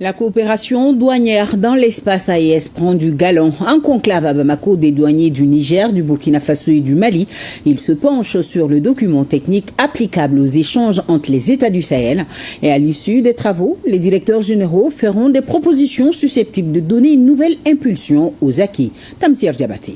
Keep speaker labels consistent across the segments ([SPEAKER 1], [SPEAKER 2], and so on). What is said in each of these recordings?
[SPEAKER 1] La coopération douanière dans l'espace AES prend du galon. En conclave à Bamako des douaniers du Niger, du Burkina Faso et du Mali, il se penche sur le document technique applicable aux échanges entre les États du Sahel. Et à l'issue des travaux, les directeurs généraux feront des propositions susceptibles de donner une nouvelle impulsion aux acquis. Tamsir Diabaté.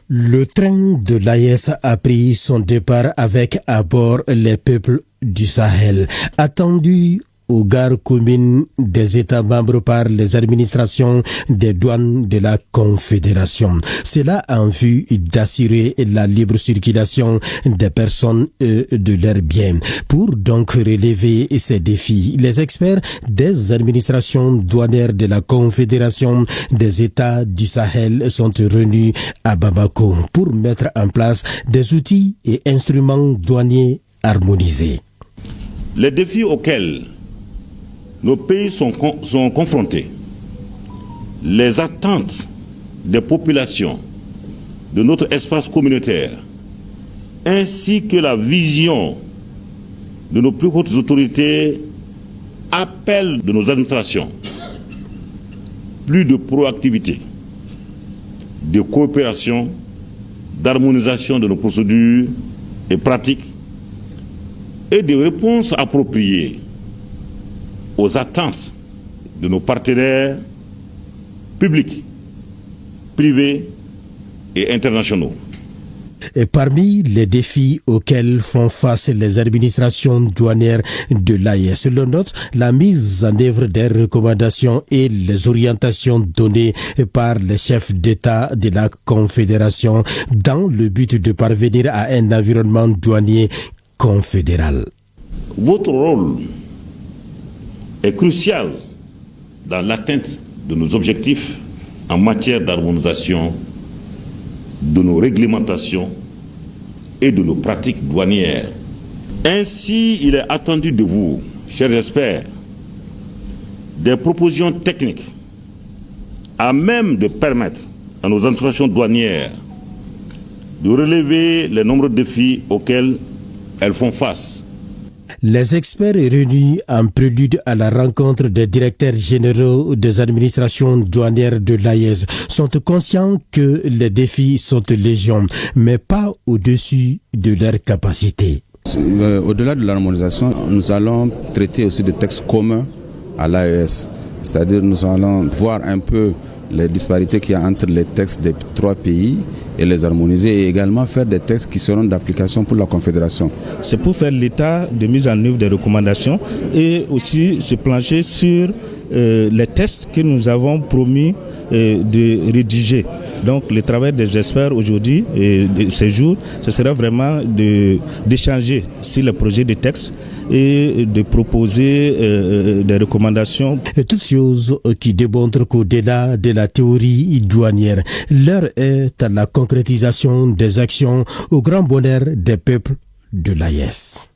[SPEAKER 2] Le train de l'AES a pris son départ avec à bord les peuples du Sahel. Attendu aux gares communes des États membres par les administrations des douanes de la Confédération. Cela en vue d'assurer la libre circulation des personnes et de leurs biens. Pour donc relever ces défis, les experts des administrations douanières de la Confédération des États du Sahel sont réunis à Bamako pour mettre en place des outils et instruments douaniers harmonisés.
[SPEAKER 3] Les défis auxquels nos pays sont confrontés, les attentes des populations de notre espace communautaire, ainsi que la vision de nos plus hautes autorités appellent de nos administrations plus de proactivité, de coopération, d'harmonisation de nos procédures et pratiques et de réponses appropriées aux attentes de nos partenaires publics, privés et internationaux.
[SPEAKER 2] Et parmi les défis auxquels font face les administrations douanières de l'AES, selon note, la mise en œuvre des recommandations et les orientations données par les chefs d'État de la Confédération dans le but de parvenir à un environnement douanier confédéral.
[SPEAKER 3] Votre rôle est crucial dans l'atteinte de nos objectifs en matière d'harmonisation de nos réglementations et de nos pratiques douanières. Ainsi, il est attendu de vous, chers experts, des propositions techniques à même de permettre à nos administrations douanières de relever les nombreux défis auxquels elles font face.
[SPEAKER 2] Les experts réunis en prélude à la rencontre des directeurs généraux des administrations douanières de l'AES sont conscients que les défis sont légion, mais pas au-dessus de leurs capacités.
[SPEAKER 4] Au-delà de l'harmonisation, nous allons traiter aussi de textes communs à l'AES. C'est-à-dire nous allons voir un peu les disparités qu'il y a entre les textes des trois pays et les harmoniser et également faire des textes qui seront d'application pour la Confédération.
[SPEAKER 5] C'est pour faire l'état de mise en œuvre des recommandations et aussi se plancher sur les tests que nous avons promis de rédiger. Donc le travail des experts aujourd'hui et de ces jours, ce sera vraiment d'échanger sur le projet de texte et de proposer des recommandations.
[SPEAKER 2] Et toutes choses qui démontrent qu'au-delà de la théorie douanière, l'heure est à la concrétisation des actions au grand bonheur des peuples de l'AES.